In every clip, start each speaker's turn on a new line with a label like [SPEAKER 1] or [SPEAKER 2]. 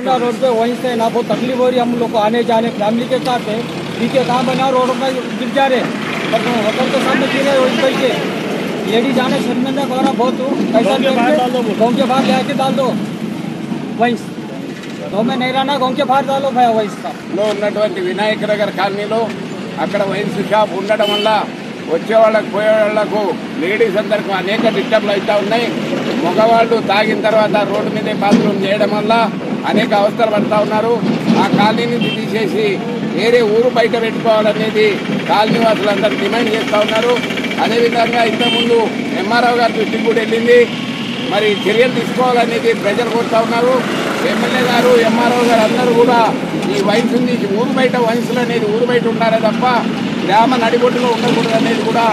[SPEAKER 1] एतना रोड पे वहीं से ना बहुत तकलीफ हो रही है हम लोग को आने जाने फैमिली के साथ है। पीछे कहाँ बना रोड पर गिर जा रहे होटल के सामने गिर रहे वहीं बैठ के लेडी जाने शर्मिंदा हो रहा बहुत पैसा गाँव के बाहर ले आके डाल दो वहीं गाँव में नहीं रहना गाँव के बाहर डालो भैया वहीं
[SPEAKER 2] లో ఉన్నటువంటి వినాయక నగర్ కాలనీలో అక్కడ వైన్స్ షాప్ ఉండడం వల్ల వచ్చే వాళ్ళకు పోయే వాళ్ళకు లేడీస్ అందరికీ అనేక డిస్టర్బ్లు అవుతూ ఉన్నాయి. మగవాళ్ళు తాగిన తర్వాత రోడ్డు మీదే బాత్రూమ్ చేయడం వల్ల అనేక అవస్థలు పడుతూ ఉన్నారు. ఆ కాలనీని తీసేసి వేరే ఊరు బయట పెట్టుకోవాలనేది కాలనీ వాసులందరూ డిమాండ్ చేస్తూ ఉన్నారు. అదేవిధంగా ఇంతకుముందు ఎంఆర్ఓ గారి దృష్టికి కూడా వెళ్ళింది. మరి చర్యలు తీసుకోవాలనేది ప్రజలు కోరుతా ఉన్నారు. ఎమ్మెల్యే గారు ఎంఆర్ఓ గారు అందరూ కూడా ఈ వైన్స్ ఉంది ఊరు బయట వైన్స్లు అనేది ఊరు బయట ఉండాలి తప్ప గ్రామ నడిబొడ్డులో ఉండకూడదు అనేది కూడా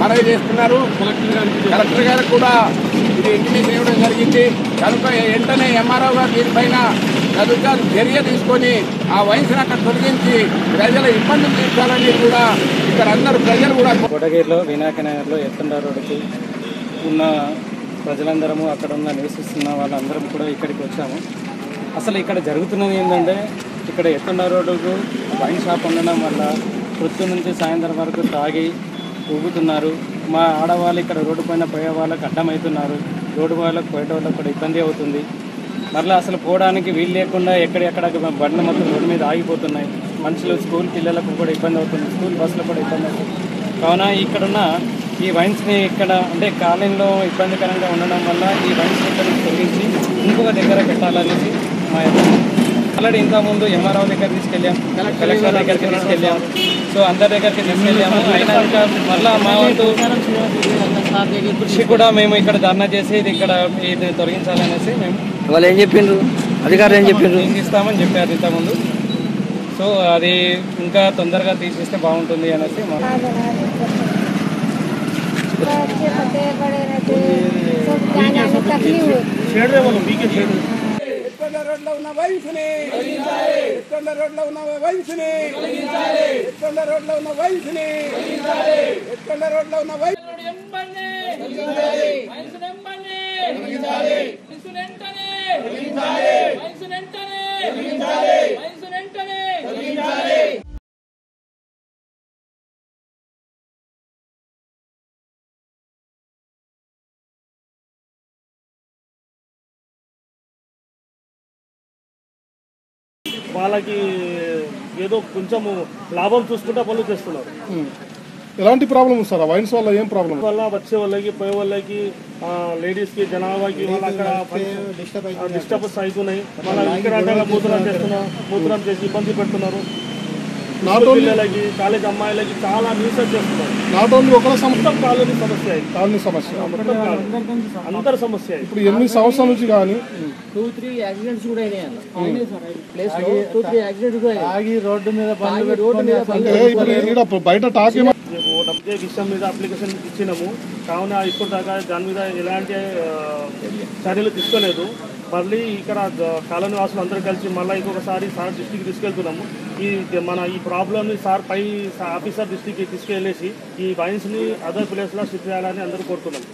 [SPEAKER 2] మనవి చేస్తున్నారు. కలెక్టర్ గారికి కూడా ఇది ఇంటిమేషన్ ఇవ్వడం జరిగింది. కనుక వెంటనే ఎంఆర్ఓ గారు దీనిపైన అధికారులు చర్య తీసుకొని ఆ వైన్స్ అక్కడ తొలగించి ప్రజల ఇబ్బందులు తీర్చాలని కూడా ఇక్కడ అందరూ ప్రజలు కూడా
[SPEAKER 1] కోటగిరిలో వినాయక నగర్లో ఎత్తండ రోడ్డుకి ఉన్న ప్రజలందరము అక్కడ ఉన్న నివసిస్తున్న వాళ్ళందరం కూడా ఇక్కడికి వచ్చాము. అసలు ఇక్కడ జరుగుతున్నది ఏంటంటే ఇక్కడ ఎత్తండ రోడ్డుకు వైన్ షాప్ ఉండడం వల్ల పొద్దు నుంచి సాయంత్రం వరకు తాగి ఊగుతున్నారు. మా ఆడవాళ్ళు ఇక్కడ రోడ్డు పైన పోయే వాళ్ళకి అడ్డమవుతున్నారు. రోడ్డు వాళ్ళకి పోయే వాళ్ళకి కూడా ఇబ్బంది అవుతుంది. మరలా అసలు పోవడానికి వీలు లేకుండా ఎక్కడెక్కడ బండ్లు మొత్తం రోడ్డు మీద ఆగిపోతున్నాయి. మనుషులు స్కూల్ పిల్లలకు కూడా ఇబ్బంది అవుతుంది. స్కూల్ బస్సులు కూడా ఇబ్బంది అవుతుంది. కావున ఇక్కడున్న ఈ వైన్స్ని ఇక్కడ అంటే కాలనీలో ఇబ్బందికరంగా ఉండడం వల్ల ఈ వైన్స్ ఇక్కడ తొలగించి ఇంకొక దగ్గర పెట్టాలనేసి మా ఆల్రెడీ ఇంతకుముందు ఎంఆర్ఓ దగ్గర తీసుకెళ్ళాం, కలెక్టర్ దగ్గరికి తీసుకెళ్ళాం, సో అందరి దగ్గరికి తీసుకెళ్ళాము. అయినాక మళ్ళీ మా వంతు కృషి కూడా మేము ఇక్కడ ధర్నా చేసి ఇది తొలగించాలనేసి మేము
[SPEAKER 3] వాళ్ళు ఏం చెప్పిండ్రు, అధికారులు ఏం చెప్పిండ్రు,
[SPEAKER 1] తీసిస్తామని చెప్పారు ఇంతకుముందు. సో అది ఇంకా తొందరగా తీసిస్తే బాగుంటుంది అనేసి
[SPEAKER 2] రోడ్లో ఉన్న వైన్స్ని రోడ్లో ఉన్న వైన్స్ని రోడ్లో ఉన్న వైన్స్ని రోడ్లో ఉన్న వైన్స్
[SPEAKER 4] వాళ్ళకి ఏదో కొంచెము లాభం చూసుకుంటే పనులు చేస్తున్నారు.
[SPEAKER 5] ఎలాంటి ప్రాబ్లం సార్ వైన్స్ వల్ల ఏం ప్రాబ్లం
[SPEAKER 4] వల్ల వచ్చే వాళ్ళకి పోయే వాళ్ళకి లేడీస్ కి జనాభాకి వాళ్ళ అక్కడ డిస్టర్బెన్స్ అవుతున్నాయి. మళ్ళీ ఇక్కడ అంటే మూత్రం చేసి ఇబ్బంది పెడుతున్నారు. పిల్లలకి కాలేజ్ అమ్మాయిలకి చాలా న్యూసెన్స్ చేస్తున్నారు.
[SPEAKER 5] నాట్ ఓన్లీ ఒక
[SPEAKER 4] మొత్తం కాలనీ సమస్య అందరి సమస్య.
[SPEAKER 5] ఇప్పుడు 8 సంవత్సరాల నుంచి కానీ
[SPEAKER 1] 2-3 యాక్సిడెంట్స్ కూడా ఆగి రోడ్డు మీద
[SPEAKER 5] బయట టాక్
[SPEAKER 4] విషయం మీద అప్లికేషన్ ఇచ్చినాము. కావున ఇప్పుడు దాకా దాని మీద ఎలాంటి చర్యలు తీసుకోలేదు. మళ్ళీ ఇక్కడ కాలనీ వాసులు అందరూ కలిసి మళ్ళీ ఇంకొకసారి సార్ దృష్టికి తీసుకెళ్తున్నాము. ఈ ప్రాబ్లమ్ని సార్ పై ఆఫీసర్ దృష్టికి తీసుకెళ్ళేసి ఈ వైన్స్ని అదర్ ప్లేస్లో షిఫ్ట్ చేయాలని అందరూ కోరుతున్నాము.